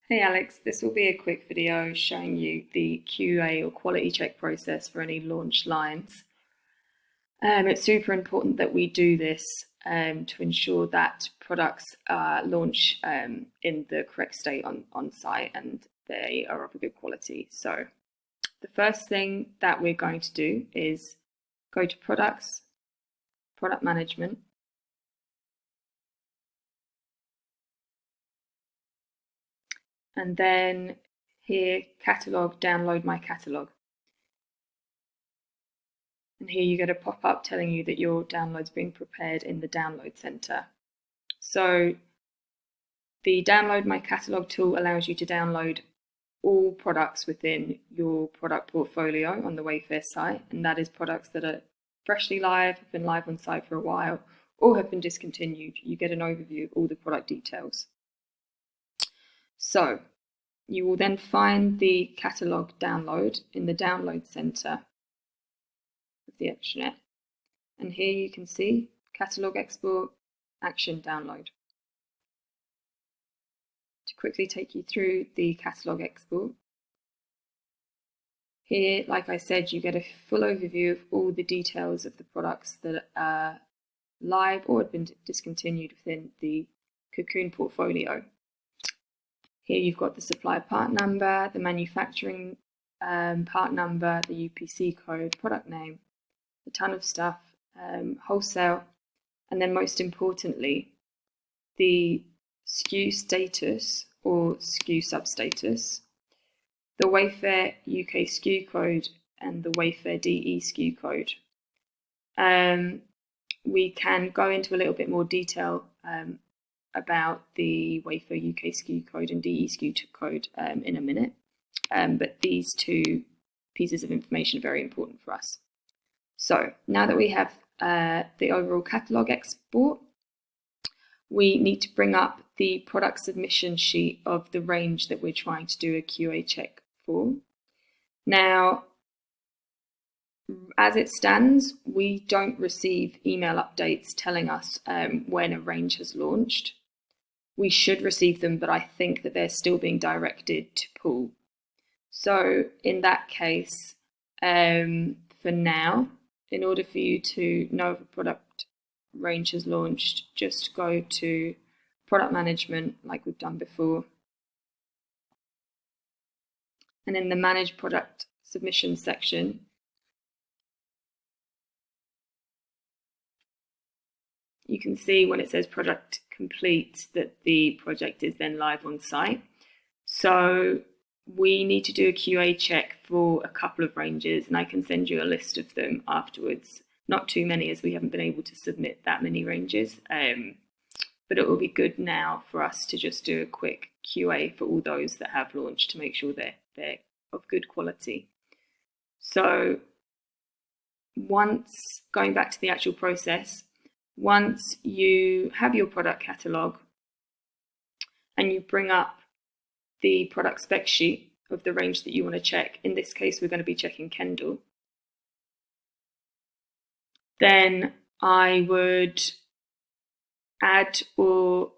Hey Alex, this will be a quick video showing you the QA or quality check process for any launch lines. It's super important that we do this to ensure that products launch in the correct state on site and they are of a good quality. So the first thing that we're going to do is go to Products, Product Management, and then here, Catalog, download my catalog. And here you get a pop-up telling you that your download's being prepared in the download center. So the download my catalog tool allows you to download all products within your product portfolio on the Wayfair site, and that is products that are freshly live, have been live on site for a while, or have been discontinued. You get an overview of all the product details. So you will then find the catalog download in the download center of the extranet. And here you can see catalog export, action download. To quickly take you through the catalog export. Here, like I said, you get a full overview of all the details of the products that are live or have been discontinued within the Cocoon portfolio. Here you've got the supplier part number, the manufacturing part number, the UPC code, product name, a ton of stuff, wholesale, and then most importantly, the SKU status or SKU substatus, the Wayfair UK SKU code, and the Wayfair DE SKU code. We can go into a little bit more detail about the Wayfair UK SKU code and DE SKU code in a minute, but these two pieces of information are very important for us. So now that we have the overall catalog export, we need to bring up the product submission sheet of the range that we're trying to do a QA check for. Now, as it stands, we don't receive email updates telling us when a range has launched. We should receive them, but I think that they're still being directed to Pool. So in that case, for now, in order for you to know if a product range has launched, just go to product management like we've done before. And in the manage product submission section, you can see when it says project complete that the project is then live on site. So we need to do a QA check for a couple of ranges, and I can send you a list of them afterwards. Not too many, as we haven't been able to submit that many ranges, but it will be good now for us to just do a quick QA for all those that have launched to make sure they're of good quality. So once, going back to the actual process, once you have your product catalog and you bring up the product spec sheet of the range that you want to check, in this case we're going to be checking Kendall, then I would add or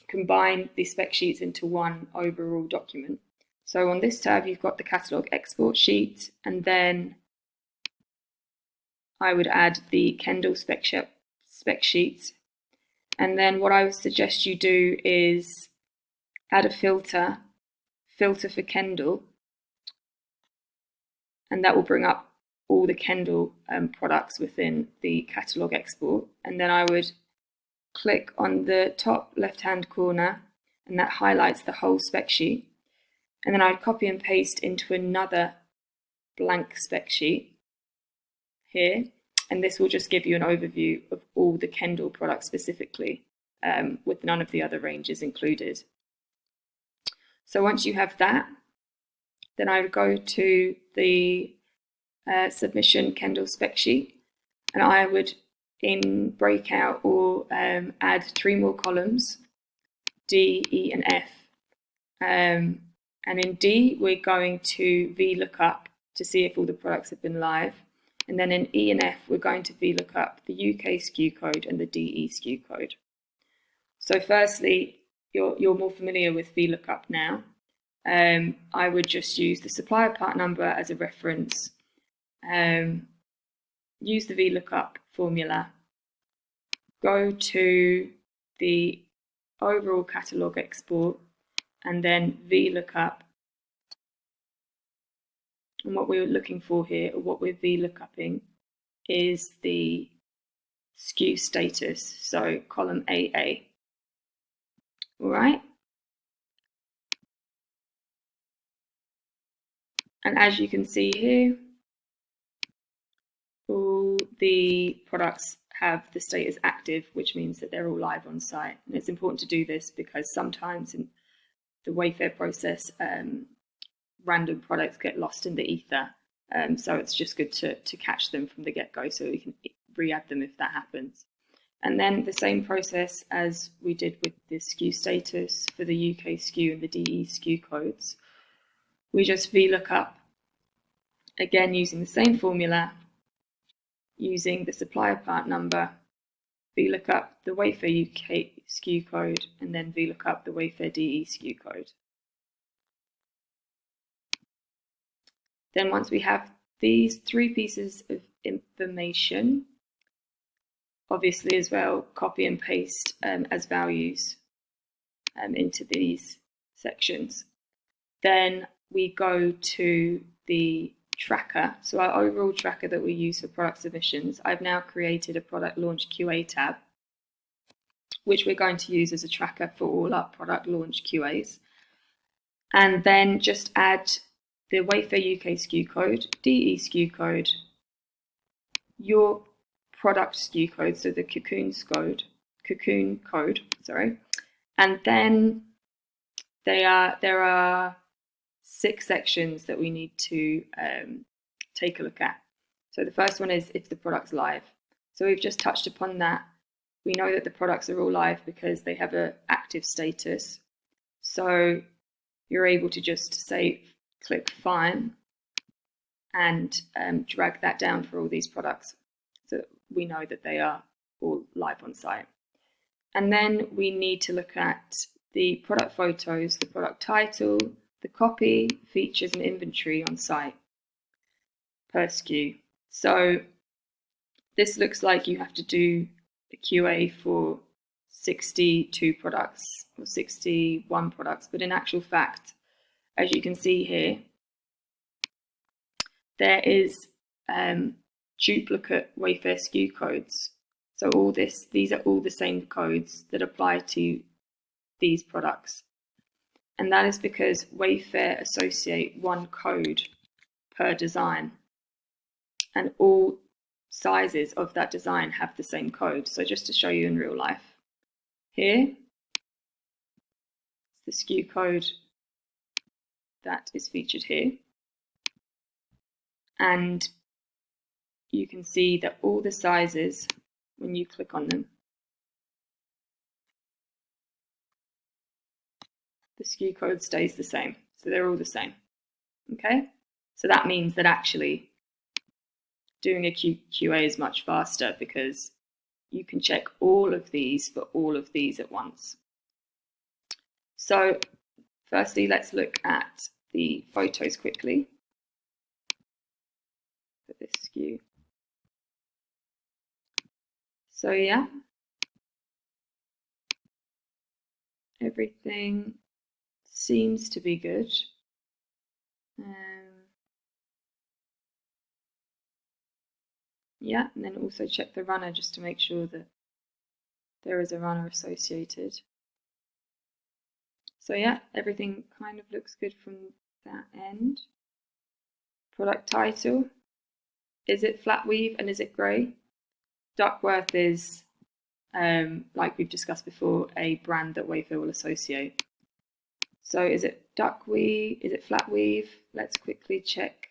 combine the spec sheets into one overall document. So on this tab you've got the catalog export sheet, and then I would add the Kendall spec sheet, and then what I would suggest you do is add a filter for Kendall, and that will bring up all the Kendall products within the catalog export. And then I would click on the top left hand corner, and that highlights the whole spec sheet, and then I'd copy and paste into another blank spec sheet here, and this will just give you an overview of all the Kendall products specifically, with none of the other ranges included. So once you have that, then I would go to the submission Kendall spec sheet, and I would, in breakout or add 3 more columns, D, E, and F. And in D, we're going to VLOOKUP to see if all the products have been live. And then in E and F, we're going to VLOOKUP the UK SKU code and the DE SKU code. So firstly, you're more familiar with VLOOKUP now, I would just use the supplier part number as a reference, use the VLOOKUP formula, go to the overall catalogue export, and then VLOOKUP. And what we're looking for here, or what we're VLOOKUPing, is the SKU status, so column AA. All right. And as you can see here, all the products have the status active, which means that they're all live on site. And it's important to do this because sometimes in the Wayfair process, random products get lost in the ether. So it's just good to catch them from the get-go so we can re-add them if that happens. And then the same process as we did with the SKU status for the UK SKU and the DE SKU codes. We just VLOOKUP, again using the same formula, using the supplier part number, VLOOKUP the Wayfair UK SKU code, and then VLOOKUP the Wayfair DE SKU code. Then once we have these three pieces of information, obviously as well, copy and paste as values into these sections. Then we go to the tracker. So our overall tracker that we use for product submissions, I've now created a product launch QA tab, which we're going to use as a tracker for all our product launch QAs. And then just add the Wayfair UK SKU code, DE SKU code, your product SKU code, so the cocoon code, and then there are 6 sections that we need to take a look at. So the first one is if the product's live. So we've just touched upon that. We know that the products are all live because they have an active status. So you're able to just say, click fine, and drag that down for all these products. So we know that they are all live on site. And then we need to look at the product photos, the product title, the copy, features, and inventory on site per SKU. So this looks like you have to do a QA for 62 products or 61 products, but in actual fact, as you can see here, there is duplicate Wayfair SKU codes. So these are all the same codes that apply to these products. And that is because Wayfair associate one code per design, and all sizes of that design have the same code. So just to show you in real life, here, the SKU code that is featured here. And you can see that all the sizes, when you click on them, the SKU code stays the same. So they're all the same. Okay? So that means that actually doing a QA is much faster because you can check all of these for all of these at once. So firstly, let's look at the photos quickly for this SKU. So yeah, everything seems to be good. Yeah, and then also check the runner just to make sure that there is a runner associated. So yeah, everything kind of looks good from that end. Product title, is it flat weave and is it grey? Duckworth is, like we've discussed before, a brand that Wayfair will associate. So is it duck weave? Is it flat weave? Let's quickly check.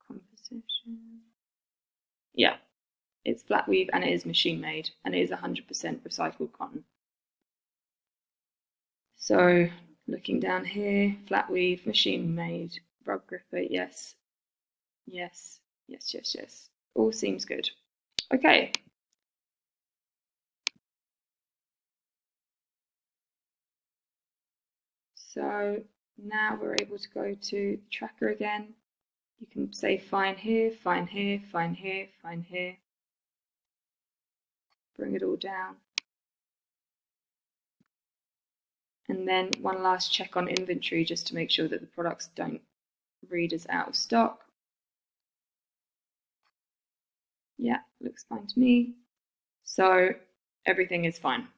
Composition. Yeah, it's flat weave and it is machine made and it is 100% recycled cotton. So looking down here, flat weave, machine made, rug gripper, yes, yes, Yes, yes, yes. All seems good. Okay. So now we're able to go to tracker again. You can say fine here, fine here, fine here, fine here. Bring it all down. And then one last check on inventory just to make sure that the products don't read as out of stock. Yeah, looks fine to me. So everything is fine.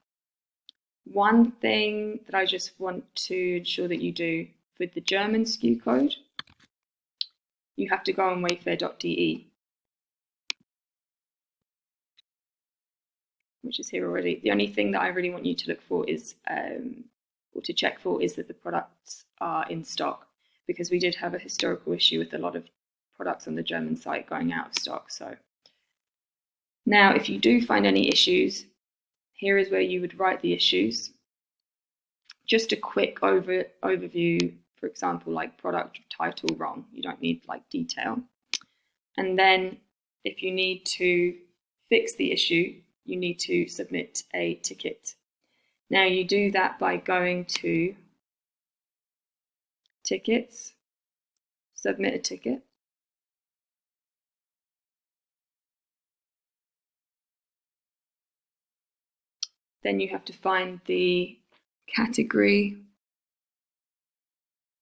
One thing that I just want to ensure that you do with the German SKU code, you have to go on wayfair.de, which is here already. The only thing that I really want you to look for is, or to check for, is that the products are in stock, because we did have a historical issue with a lot of products on the German site going out of stock. So now if you do find any issues, here is where you would write the issues. Just a quick overview, for example, like product title wrong. You don't need like detail. And then if you need to fix the issue, you need to submit a ticket. Now you do that by going to tickets, submit a ticket. Then you have to find the category,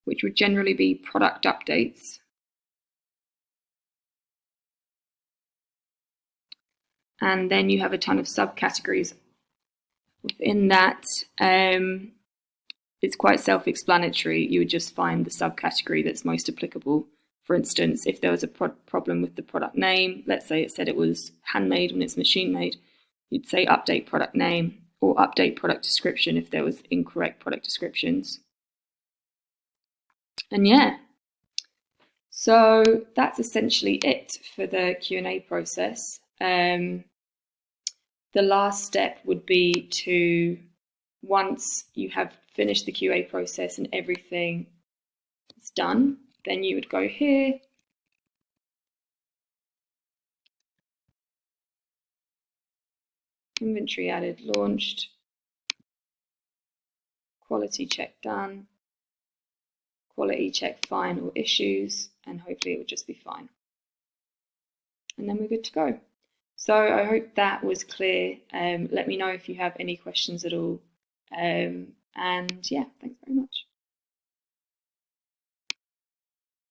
which would generally be product updates. And then you have a ton of subcategories. Within that, it's quite self-explanatory. You would just find the subcategory that's most applicable. For instance, if there was a problem with the product name, let's say it said it was handmade when it's machine made, you'd say update product name, or update product description if there was incorrect product descriptions. And yeah, so that's essentially it for the Q&A process. The last step would be to, once you have finished the QA process and everything is done, then you would go here, inventory added, launched, quality check done, quality check fine or issues, and hopefully it would just be fine. And then we're good to go. So I hope that was clear. Let me know if you have any questions at all. And yeah, thanks very much.